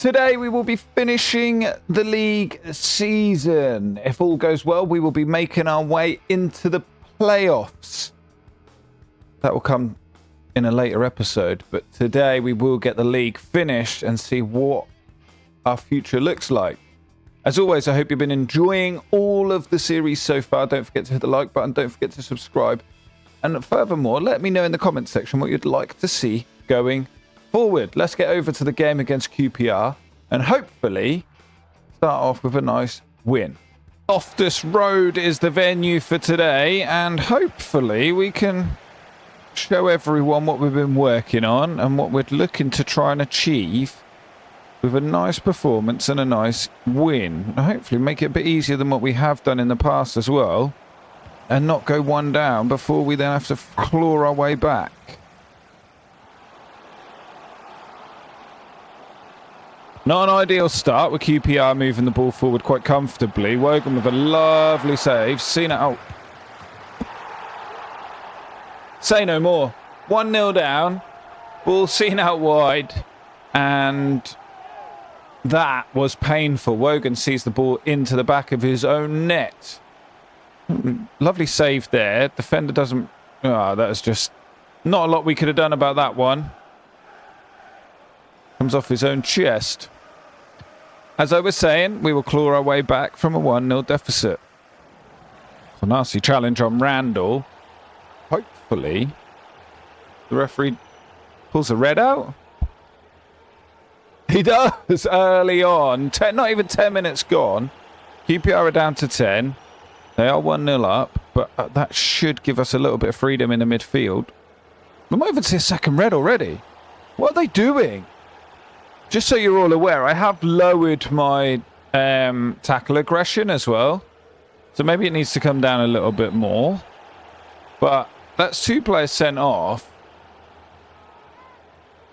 Today we will be finishing the league season. If all goes well, we will be making our way into the playoffs. That will come in a later episode, but today we will get the league finished and see what our future looks like. As always, I hope you've been enjoying all of the series so far. Don't forget to hit the like button. Don't forget to subscribe. And furthermore, let me know in the comments section what you'd like to see going forward. Let's get over to the game against QPR and hopefully start off with a nice win. Loftus Road is the venue for today, and hopefully we can show everyone what we've been working on and what we're looking to try and achieve with a nice performance and a nice win. Hopefully make it a bit easier than what we have done in the past as well, and not go one down before we then have to claw our way back. Not an ideal start with QPR moving the ball forward quite comfortably. Wogan with a lovely save. Seen it out. Say no more. 1-0 down. Ball seen out wide. And that was painful. Wogan sees the ball into the back of his own net. Lovely save there. Defender doesn't... that is just not a lot we could have done about that one. Comes off his own chest. As I was saying, we will claw our way back from a 1-0 deficit. A nasty challenge on Randall. Hopefully, the referee pulls a red out. He does early on. Not even 10 minutes gone. QPR are down to 10. They are 1-0 up, but that should give us a little bit of freedom in the midfield. We might even see a second red already. What are they doing? Just so you're all aware, I have lowered my tackle aggression as well. So maybe it needs to come down a little bit more. But that's 2 players sent off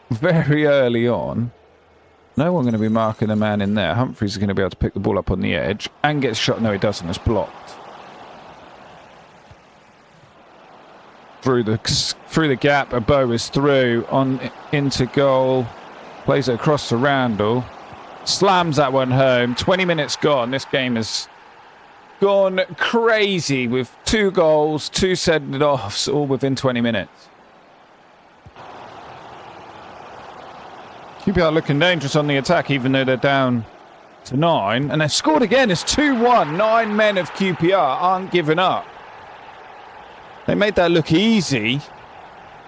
very early on. No one going to be marking a man in there. Humphries is going to be able to pick the ball up on the edge and get shot. No, he doesn't. It's blocked. Through the gap, a bow is through on into goal. Plays it across to Randall. Slams that one home. 20 minutes gone. This game has gone crazy with 2 goals, 2 send-offs, all within 20 minutes. QPR looking dangerous on the attack, even though they're down to 9. And they've scored again. It's 2-1. 9 men of QPR aren't giving up. They made that look easy.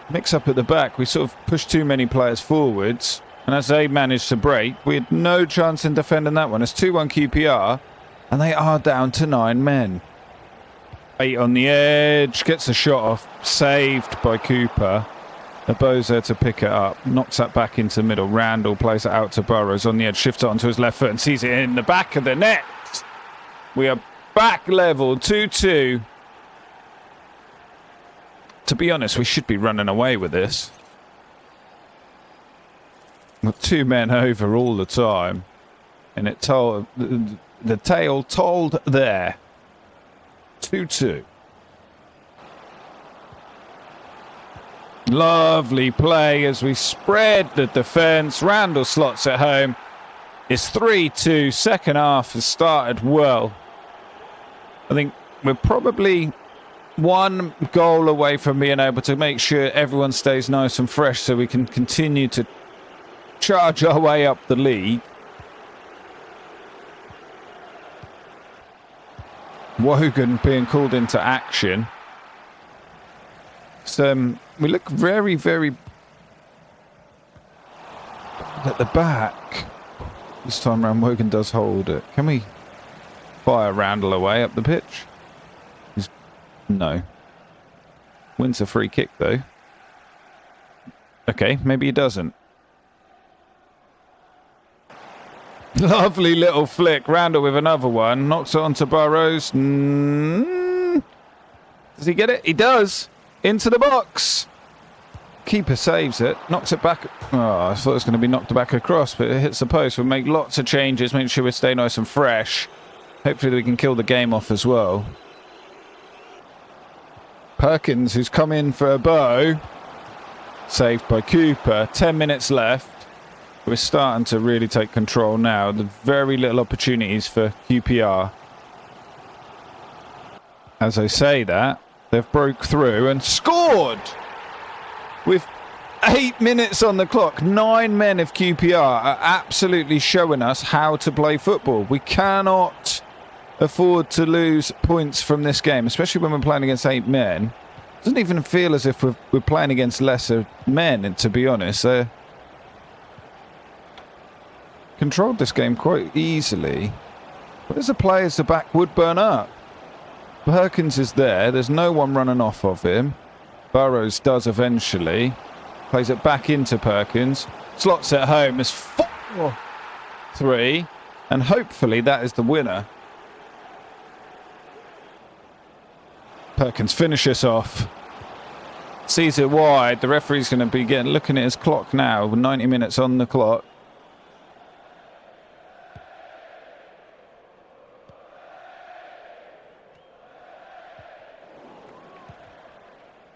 Mix up at the back. We sort of pushed too many players forwards. And as they managed to break, we had no chance in defending that one. It's 2-1 QPR, and they are down to 9 men. 8 on the edge, gets a shot off, saved by Cooper. Aboza to pick it up, knocks that back into the middle. Randall plays it out to Burrows on the edge, shifts it onto his left foot and sees it in the back of the net. We are back level, 2-2. To be honest, we should be running away with this. With 2 men over all the time, and it told the tale told there. 2-2. Lovely play as we spread the defence. Randall slots it home. It's 3-2. Second half has started well. I think we're probably 1 goal away from being able to make sure everyone stays nice and fresh, so we can continue to charge our way up the league. Wogan being called into action. So we look very, very at the back. This time round, Wogan does hold it. Can we fire Randall away up the pitch? No. Wins a free kick though. Okay, maybe he doesn't. Lovely little flick. Randall with another one. Knocks it onto Burrows. Does he get it? He does. Into the box. Keeper saves it. Knocks it back. Oh, I thought it was going to be knocked back across, but it hits the post. We'll make lots of changes. Make sure we stay nice and fresh. Hopefully we can kill the game off as well. Perkins, who's come in for a bow. Saved by Cooper. 10 minutes left. We're starting to really take control now. There's very little opportunities for QPR. As I say that, they've broke through and scored! With 8 minutes on the clock, 9 men of QPR are absolutely showing us how to play football. We cannot afford to lose points from this game, especially when we're playing against 8 men. It doesn't even feel as if we're playing against lesser men, and to be honest. Controlled this game quite easily. But as the players, the back would burn up. Perkins is there. There's no one running off of him. Burrows does eventually. Plays it back into Perkins. Slots it home as 4-3. And hopefully that is the winner. Perkins finishes off. Sees it wide. The referee's going to be looking at his clock now. With 90 minutes on the clock.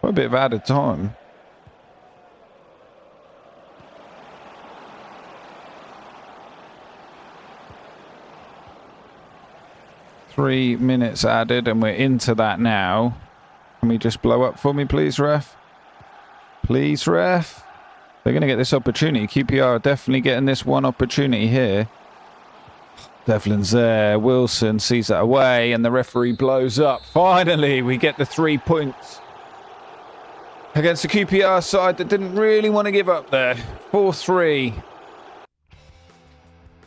Quite a bit of added time. Three minutes added, and we're into that now. Can we just blow up for me, please, ref? Please, ref. They're going to get this opportunity. QPR are definitely getting this one opportunity here. Devlin's there. Wilson sees that away, and the referee blows up. Finally, we get the 3 points against the QPR side that didn't really want to give up there. 4-3.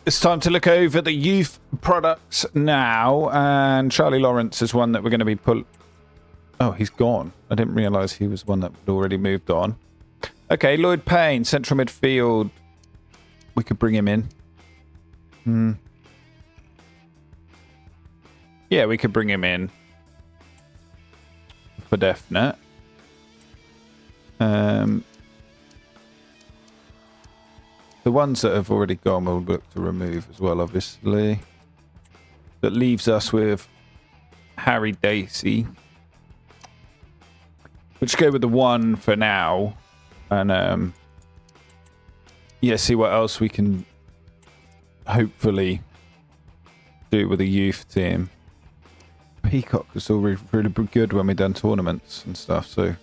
It's time to look over the youth products now, and Charlie Lawrence is one that we're going to be Oh, he's gone. I didn't realise he was one that had already moved on. Okay, Lloyd Payne, central midfield. We could bring him in. Yeah, we could bring him in for definite. The ones that have already gone we'll look to remove as well, obviously. That leaves us with Harry Dacey. We'll just go with the one for now. And, yeah, see what else we can hopefully do with the youth team. Peacock was already really good when we done tournaments and stuff, so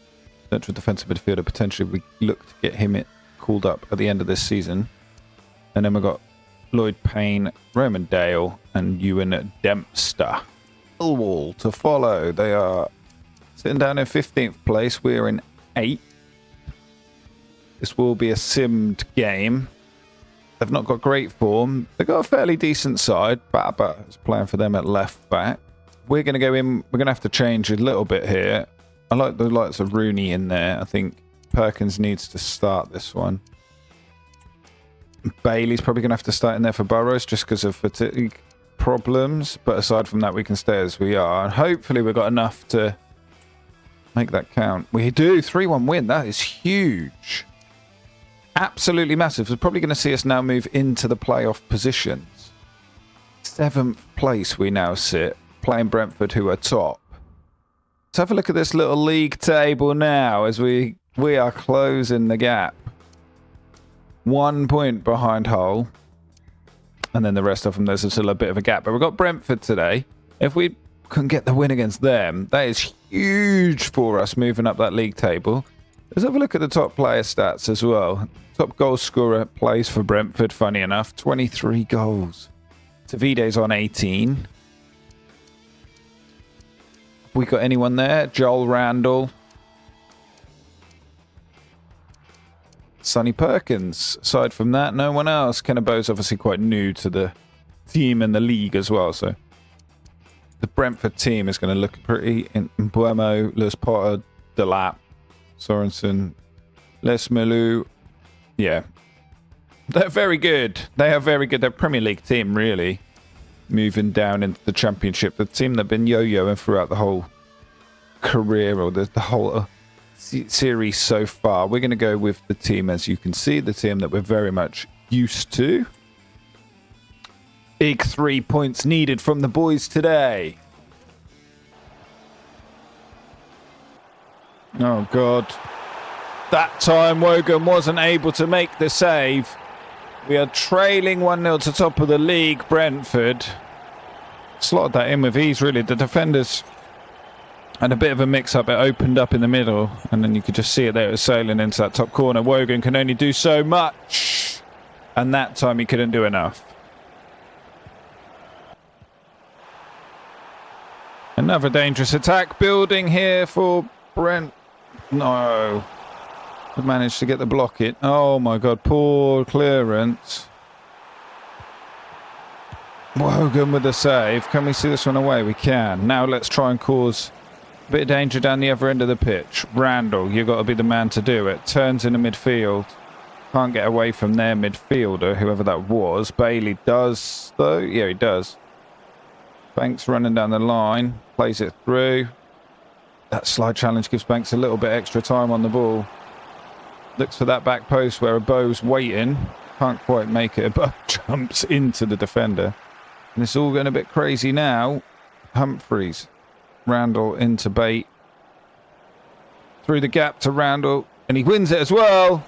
central defensive midfielder, potentially we look to get him called up at the end of this season. And then we've got Lloyd Payne, Roman Dale, and Ewan Dempster. Millwall to follow. They are sitting down in 15th place. We're in 8th. This will be a simmed game. They've not got great form. They've got a fairly decent side. Baba is playing for them at left back. We're going to go in. We're going to have to change a little bit here. I like the likes of Rooney in there. I think Perkins needs to start this one. Bailey's probably going to have to start in there for Burrows just because of fatigue problems. But aside from that, we can stay as we are. And hopefully we've got enough to make that count. We do. 3-1 win. That is huge. Absolutely massive. We're probably going to see us now move into the playoff positions. 7th place we now sit. Playing Brentford, who are top. Let's have a look at this little league table now as we are closing the gap. 1 point behind Hull. And then the rest of them, there's still a bit of a gap. But we've got Brentford today. If we can get the win against them, that is huge for us moving up that league table. Let's have a look at the top player stats as well. Top goal scorer plays for Brentford, funny enough. 23 goals. Tavide's on 18. We got anyone there? Joel Randall. Sonny Perkins. Aside from that, no one else. Kennebeau's obviously quite new to the team and the league as well. So the Brentford team is going to look pretty. In Mbuemo, Lewis Potter, Delap, Sorensen, Les Melou. Yeah. They're very good. They are very good. They're a Premier League team, really. Moving down into the Championship. The team that have been yo-yoing throughout the whole career or the whole series so far. We're going to go with the team, as you can see, the team that we're very much used to. Big 3 points needed from the boys today. Oh, God. That time Wogan wasn't able to make the save. We are trailing 1-0 to top of the league, Brentford. Slotted that in with ease, really. The defenders had a bit of a mix-up. It opened up in the middle, and then you could just see it there. It was sailing into that top corner. Wogan can only do so much, and that time he couldn't do enough. Another dangerous attack building here for Brent. No. Managed to get the block in. Oh my god, poor clearance. Wogan with the save. Can we see this one away? We can. Now let's try and cause a bit of danger down the other end of the pitch. Randall, you've got to be the man to do it. Turns in the midfield. Can't get away from their midfielder, whoever that was. Bailey does, though. Yeah, he does. Banks running down the line. Plays it through. That slide challenge gives Banks a little bit extra time on the ball. Looks for that back post where a Bo's waiting. Can't quite make it. A Bo jumps into the defender. And it's all going a bit crazy now. Humphreys. Randall into bait. Through the gap to Randall. And he wins it as well.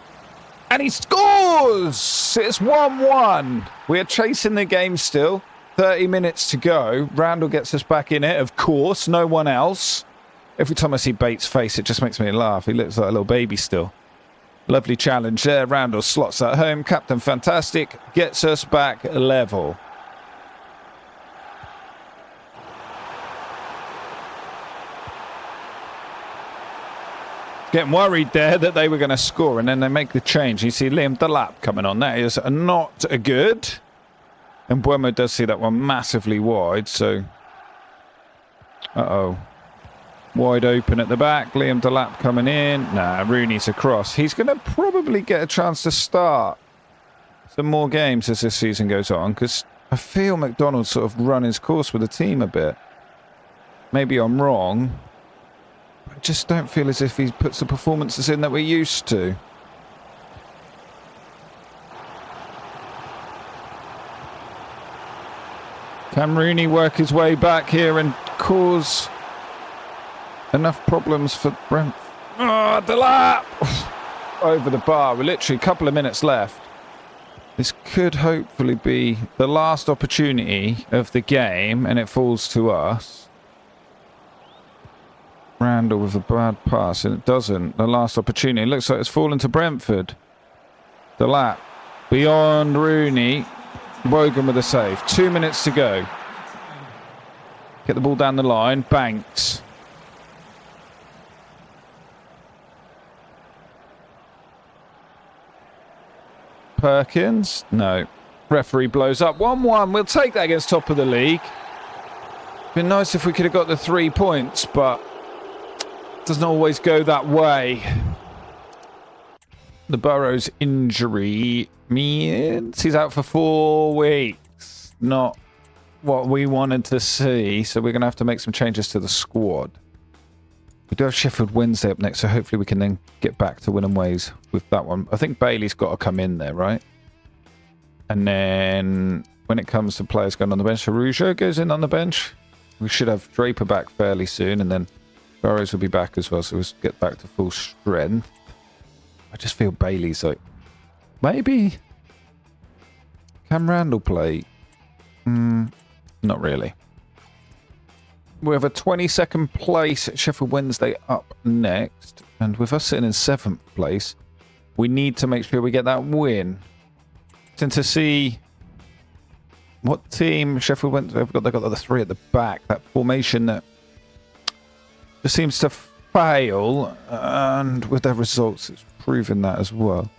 And he scores! It's 1-1. We are chasing the game still. 30 minutes to go. Randall gets us back in it, of course. No one else. Every time I see Bates' face, it just makes me laugh. He looks like a little baby still. Lovely challenge there. Randall slots at home. Captain Fantastic gets us back level. Getting worried there that they were going to score, and then they make the change. You see Liam Delap coming on. That is not good. And Buemo does see that one massively wide, so... Uh-oh. Wide open at the back. Liam Delap coming in. Nah, Rooney's across. He's going to probably get a chance to start some more games as this season goes on, because I feel McDonald's sort of run his course with the team a bit. Maybe I'm wrong. I just don't feel as if he puts the performances in that we're used to. Can Rooney work his way back here and cause enough problems for Brent? Oh, Delap! Over the bar. We're literally a couple of minutes left. This could hopefully be the last opportunity of the game, and it falls to us. Randall with a bad pass, and it doesn't. The last opportunity. It looks like it's fallen to Brentford. Delap. Beyond Rooney. Wogan with a save. 2 minutes to go. Get the ball down the line. Banks. Perkins. No. Referee blows up. 1-1. We'll take that against top of the league. Been nice if we could have got the 3 points, but it doesn't always go that way. The Burrows injury means he's out for 4 weeks. Not what we wanted to see, so we're going to have to make some changes to the squad. We do have Sheffield Wednesday up next, so hopefully we can then get back to winning ways with that one. I think Bailey's got to come in there, right? And then when it comes to players going on the bench, Arujo goes in on the bench. We should have Draper back fairly soon, and then Burrows will be back as well, so we'll get back to full strength. I just feel Bailey's like... Maybe... Can Randall play? Not really. We have a 22nd place at Sheffield Wednesday up next. And with us sitting in 7th place, we need to make sure we get that win. And to see what team Sheffield Wednesday have got. They've got the 3 at the back. That formation that just seems to fail. And with their results, it's proven that as well.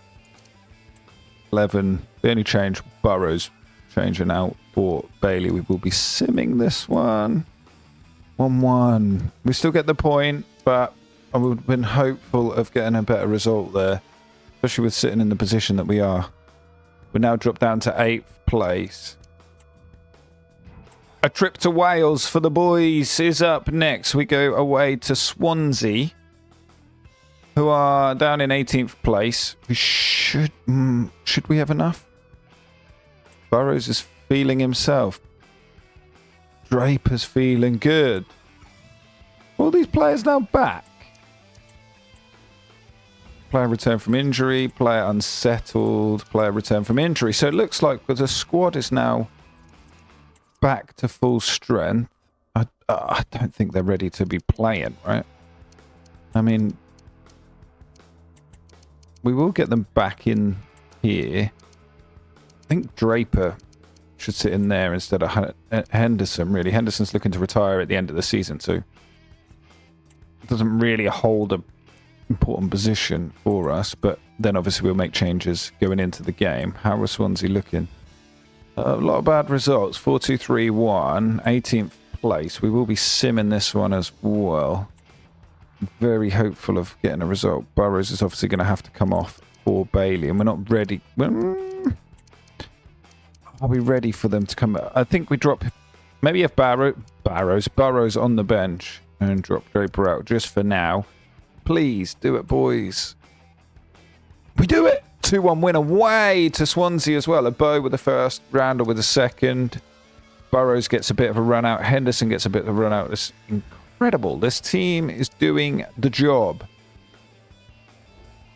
11. The only change, Burrows changing out for Bailey. We will be simming this one. 1-1. We still get the point, but I would have been hopeful of getting a better result there, especially with sitting in the position that we are. We now drop down to 8th place. A trip to Wales for the boys is up next. We go away to Swansea, who are down in 18th place. We should we have enough? Burrows is feeling himself. Draper's feeling good. All these players now back. Player returned from injury, player unsettled, player returned from injury. So it looks like the squad is now back to full strength. I don't think they're ready to be playing, right? I mean, we will get them back in here. I think Draper should sit in there instead of Henderson, really. Henderson's looking to retire at the end of the season, so it doesn't really hold an important position for us, but then obviously we'll make changes going into the game. How are Swansea looking? A lot of bad results. 4-2-3-1, 18th place. We will be simming this one as well. Very hopeful of getting a result. Burrows is obviously going to have to come off for Bailey, and we're not ready. Are we ready for them to come? I think we drop, maybe if Burrows on the bench and drop Draper out just for now. Please do it, boys. We do it. 2-1 win away to Swansea as well. A Bow with the first, Randall with the second. Burrows gets a bit of a run out. Henderson gets a bit of a run out. It's incredible. This team is doing the job.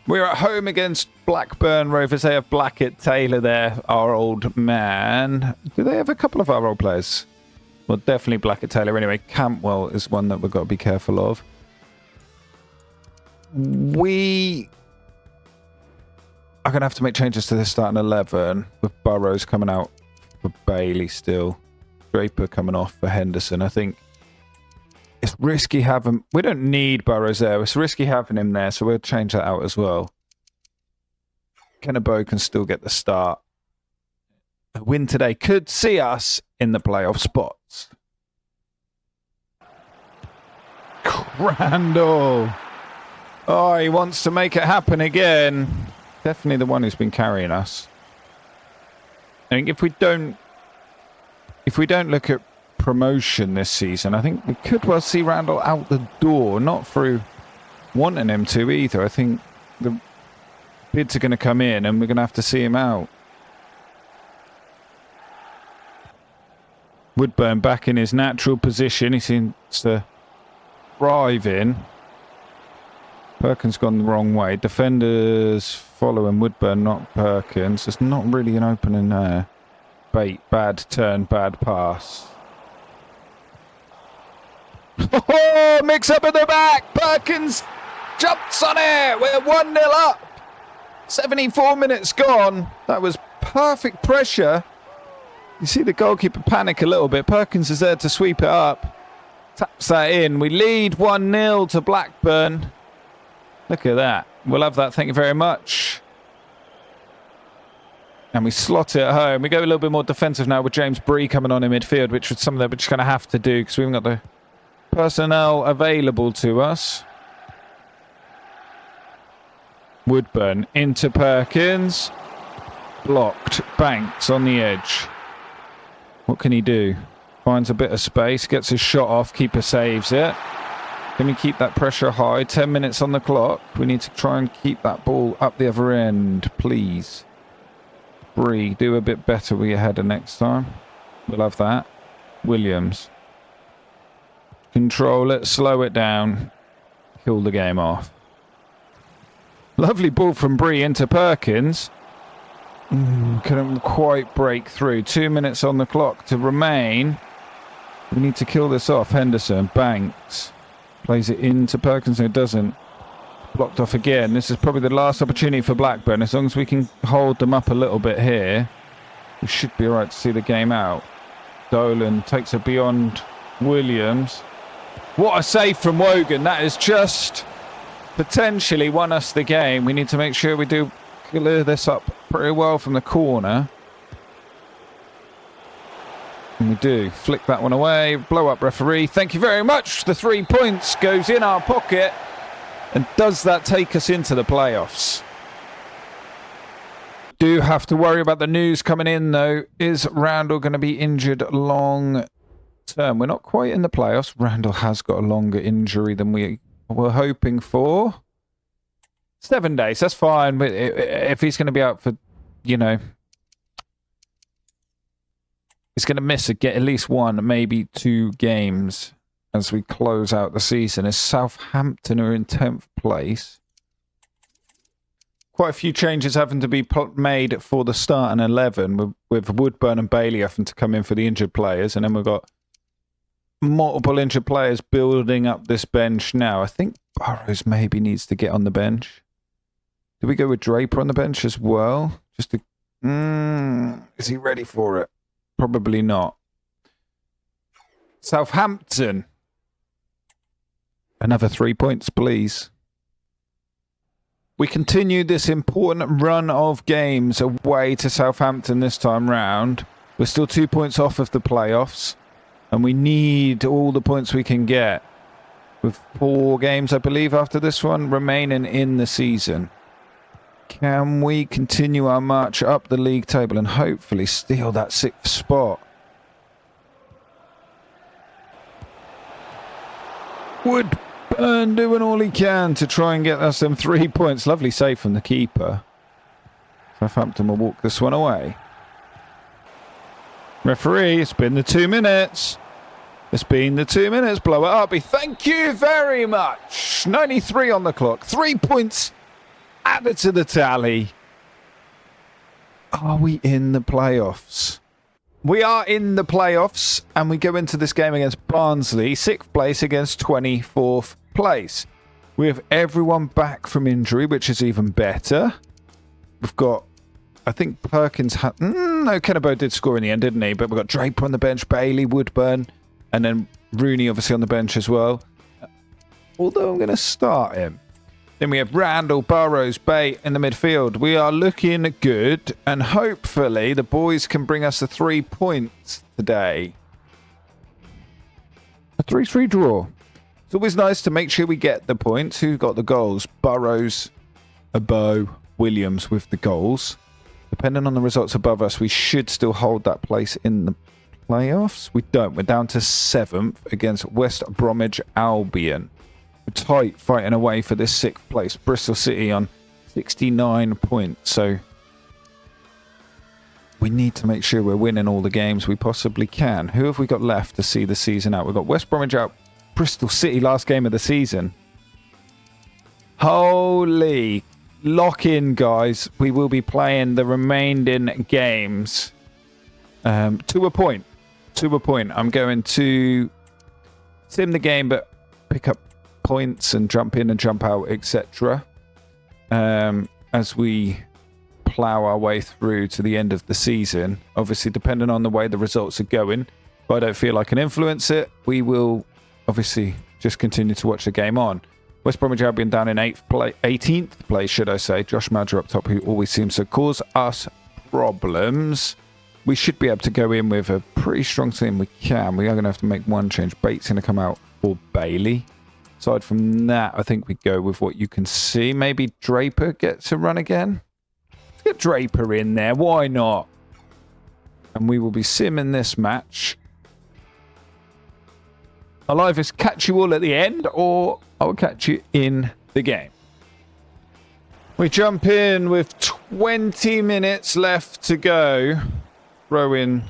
We're at home against Blackburn Rovers. They have Blackett, Taylor there, our old man. Do they have a couple of our old players? Well, definitely Blackett, Taylor. Anyway, Campbell is one that we've got to be careful of. We are going to have to make changes to this starting 11 with Burrows coming out for Bailey still. Draper coming off for Henderson. I think it's risky having... We don't need Burrows there. It's risky having him there, so we'll change that out as well. Kennebo can still get the start. A win today could see us in the playoff spots. Crandall. Oh, he wants to make it happen again. Definitely the one who's been carrying us. I think if we don't look at promotion this season, I think we could well see Randall out the door. Not through wanting him to either. I think the bids are going to come in and we're going to have to see him out. Woodburn back in his natural position. He seems to thrive in. Perkins gone the wrong way. Defenders following Woodburn, not Perkins. There's not really an opening there. Bait, bad turn, bad pass. Oh, mix up at the back. Perkins jumps on it. We're 1-0 up. 74 minutes gone. That was perfect pressure. You see the goalkeeper panic a little bit. Perkins is there to sweep it up. Taps that in. We lead 1-0 to Blackburn. Look at that. We'll have that. Thank you very much. And we slot it at home. We go a little bit more defensive now with James Bree coming on in midfield, which is something that we're just going to have to do because we haven't got the personnel available to us. Woodburn into Perkins. Blocked. Banks on the edge. What can he do? Finds a bit of space. Gets his shot off. Keeper saves it. Can we keep that pressure high? 10 minutes on the clock. We need to try and keep that ball up the other end, please. Bree, do a bit better with your header next time. We'll have that. Williams. Control it, slow it down. Kill the game off. Lovely ball from Bree into Perkins. Couldn't quite break through. 2 minutes on the clock to remain. We need to kill this off. Henderson, Banks. Plays it into Perkins, no, it doesn't. Blocked off again. This is probably the last opportunity for Blackburn. As long as we can hold them up a little bit here, we should be alright to see the game out. Dolan takes it beyond Williams. What a save from Wogan. That has just potentially won us the game. We need to make sure we do clear this up pretty well from the corner. And we do. Flick that one away. Blow up referee. Thank you very much. The 3 points goes in our pocket. And does that take us into the playoffs? Do have to worry about the news coming in, though. Is Randall going to be injured long term? We're not quite in the playoffs. Randall has got a longer injury than we were hoping for. 7 days. That's fine. But if he's going to be out for, you know, he's going to miss get at least 1, maybe 2 games as we close out the season. As Southampton are in 10th place. quite a few changes having to be made for the starting 11, with Woodburn and Bailey having to come in for the injured players, and then we've got multiple injured players building up this bench now. I think Burrows maybe needs to get on the bench. Do we go with Draper on the bench as well? Just to... is he ready for it? Probably not. Southampton. Another 3 points, please. We continue this important run of games away to Southampton this time round. We're still 2 points off of the playoffs, and we need all the points we can get. With 4 games, I believe, after this one, remaining in the season. Can we continue our march up the league table and hopefully steal that 6th spot? Woodburn doing all he can to try and get us them 3 points. Lovely save from the keeper. Southampton will walk this one away. Referee, it's been the 2 minutes. It's been the 2 minutes. Blow it up. Thank you very much. 93 on the clock. 3 points added to the tally. Are we in the playoffs? We are in the playoffs, and we go into this game against Barnsley, 6th place against 24th place. We have everyone back from injury, which is even better. We've got, I think Perkins had... no, Kennebo did score in the end, didn't he? But we've got Draper on the bench, Bailey, Woodburn, and then Rooney obviously on the bench as well. Although I'm going to start him. Then we have Randall, Burrows, Bate in the midfield. We are looking good, and hopefully the boys can bring us the 3 points today. A 3-3 draw. It's always nice to make sure we get the points. Who got the goals? Burrows, Abo, Williams with the goals. Depending on the results above us, we should still hold that place in the playoffs. We don't. We're down to 7th against West Bromwich Albion. We're tight fighting away for this 6th place. Bristol City on 69 points. So we need to make sure we're winning all the games we possibly can. Who have we got left to see the season out? We've got West Bromwich out. Bristol City, last game of the season. Holy. Lock in, guys. We will be playing the remaining games to a point. To a point. I'm going to sim the game, but pick up points and jump in and jump out, etc. As we plough our way through to the end of the season. Obviously, depending on the way the results are going, if I don't feel I can influence it, we will obviously just continue to watch the game on. West Bromwich Albion down in 18th place, should I say. Josh Madger up top, who always seems to cause us problems. We should be able to go in with a pretty strong team. We can. We are going to have to make one change. Bates going to come out for Bailey. Aside from that, I think we go with what you can see. Maybe Draper gets a run again. Let's get Draper in there. Why not? And we will be simming this match. I'll either catch you all at the end, or I'll catch you in the game. We jump in with 20 minutes left to go. Throw in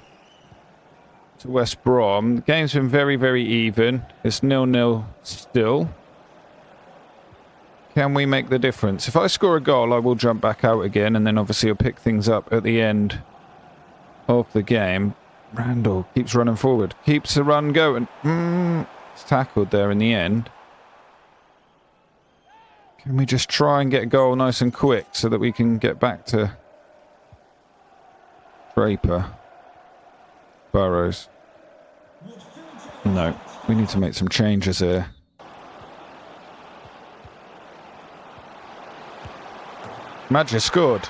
to West Brom. The game's been very, very even. It's 0-0 still. Can we make the difference? If I score a goal, I will jump back out again, and then obviously I'll pick things up at the end of the game. Randall keeps running forward. Keeps the run going. It's tackled there in the end. Can we just try and get a goal nice and quick so that we can get back to Draper? Burrows. No, we need to make some changes here. Madger scored.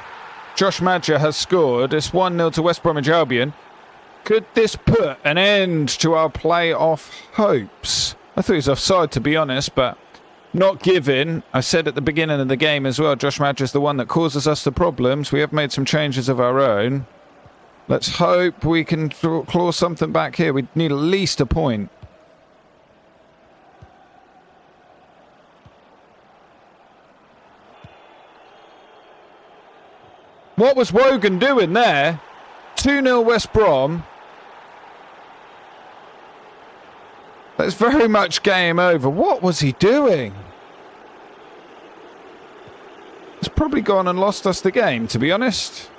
Josh Madger has scored. It's 1-0 to West Bromwich Albion. Could this put an end to our playoff hopes? I thought he was offside, to be honest, but not given. I said at the beginning of the game as well, Josh Madger's the one that causes us the problems. We have made some changes of our own. Let's hope we can claw something back here. We need at least a point. What was Wogan doing there? 2-0 West Brom. That's very much game over. What was he doing? It's probably gone and lost us the game, to be honest.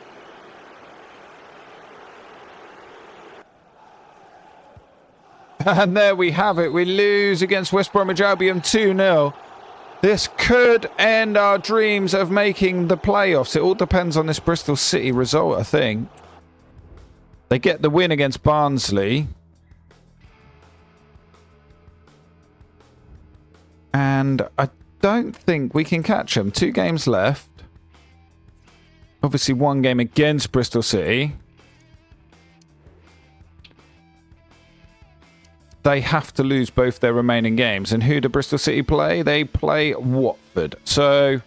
And there we have it. We lose against West Bromwich Albion 2-0. This could end our dreams of making the playoffs. It all depends on this Bristol City result, I think. They get the win against Barnsley. And I don't think we can catch them. 2 games left. Obviously 1 game against Bristol City. They have to lose both their remaining games. And who do Bristol City play? They play Watford. So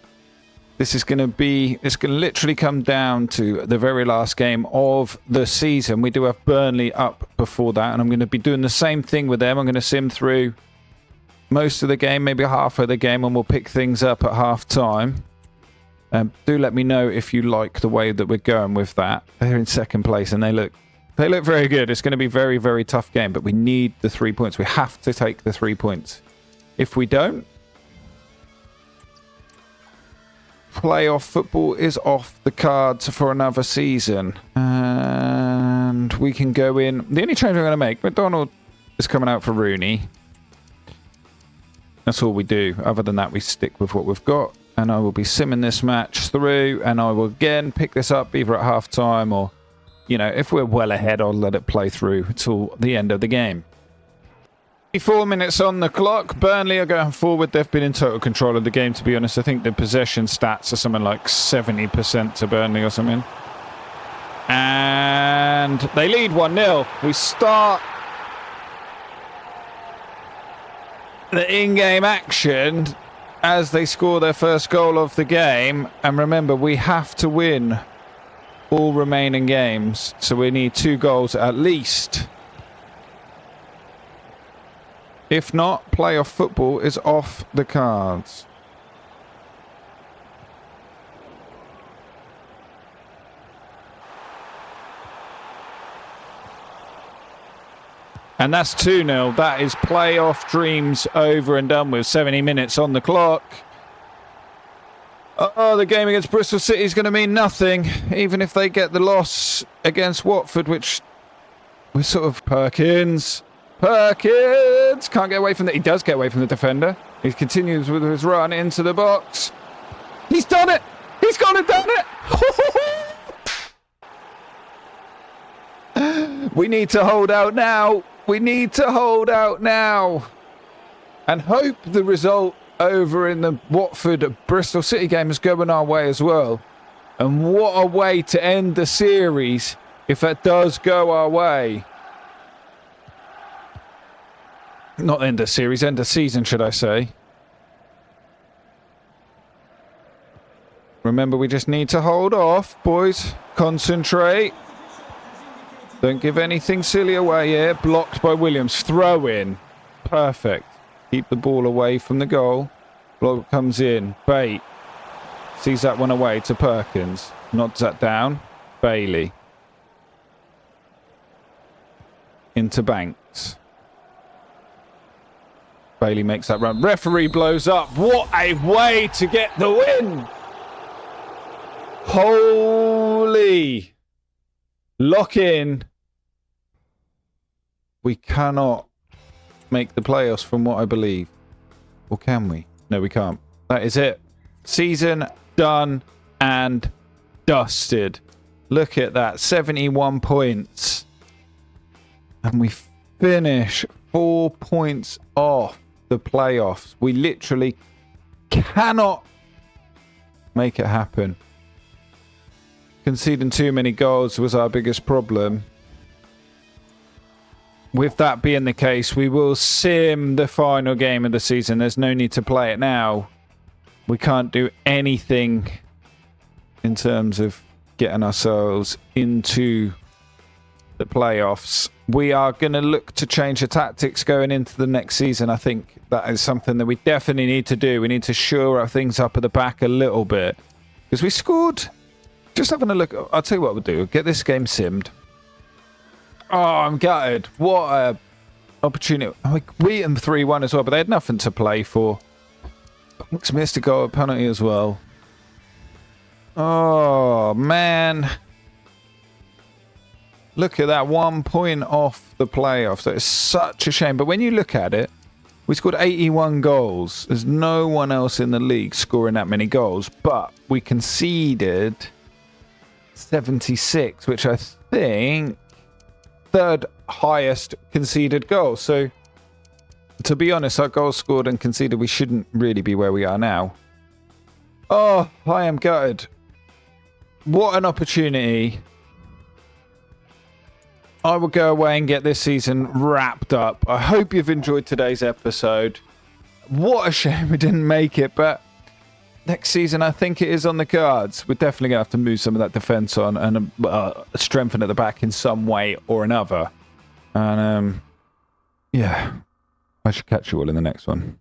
this is going to be... It's going to literally come down to the very last game of the season. We do have Burnley up before that. And I'm going to be doing the same thing with them. I'm going to sim through most of the game, maybe half of the game, and we'll pick things up at half time. Do let me know if you like the way that we're going with that. They're in second place and they look very good. It's going to be a very, very tough game, but we need the 3 points. We have to take the 3 points. If we don't, playoff football is off the cards for another season. And we can go in. The only change I'm going to make, McDonald is coming out for Rooney. That's all we do. Other than that, we stick with what we've got. And I will be simming this match through. And I will again pick this up either at half time or, you know, if we're well ahead, I'll let it play through till the end of the game. 4 minutes on the clock. Burnley are going forward. They've been in total control of the game, to be honest. I think the possession stats are something like 70% to Burnley or something. And they lead 1-0. We start the in-game action as they score their first goal of the game. And remember, we have to win all remaining games, so we need 2 goals at least. If not, playoff football is off the cards. And that's 2-0. That is playoff dreams over and done with. 70 minutes on the clock. Oh, the game against Bristol City is going to mean nothing, even if they get the loss against Watford, which we're sort of... Perkins can't get away from that. He does get away from the defender. He continues with his run into the box. He's done it. He's gone and done it. We need to hold out now. We need to hold out now and hope the result over in the Watford-Bristol City game is going our way as well. And what a way to end the series if that does go our way. Not end the series, end the season, should I say. Remember, we just need to hold off, boys. Concentrate. Don't give anything silly away here. Blocked by Williams. Throw in. Perfect. Keep the ball away from the goal. Block comes in. Bate. Sees that one away to Perkins. Nods that down. Bailey. Into Banks. Bailey makes that run. Referee blows up. What a way to get the win. Holy. Lock in. We cannot make the playoffs from what I believe. Or can we? No, we can't. That is it. Season done and dusted. Look at that. 71 points. And we finish 4 points off the playoffs. We literally cannot make it happen. Conceding too many goals was our biggest problem. With that being the case, we will sim the final game of the season. There's no need to play it now. We can't do anything in terms of getting ourselves into the playoffs. We are going to look to change the tactics going into the next season. I think that is something that we definitely need to do. We need to shore our things up at the back a little bit. Because we scored... Just having a look. I'll tell you what we'll do. Get this game simmed. Oh, I'm gutted. What a opportunity. We beat them 3-1 as well, but they had nothing to play for. Banks missed a goal, a penalty as well. Oh, man. Look at that, 1 point off the playoffs. That is such a shame. But when you look at it, we scored 81 goals. There's no one else in the league scoring that many goals. But we conceded 76, which I think third highest conceded goal. So, to be honest, our goals scored and conceded, we shouldn't really be where we are now. Oh, I am gutted. What an opportunity. I will go away and get this season wrapped up. I hope you've enjoyed today's episode. What a shame we didn't make it, but next season I think it is on the cards. We're definitely going to have to move some of that defence on and strengthen at the back in some way or another. And yeah, I should catch you all in the next one.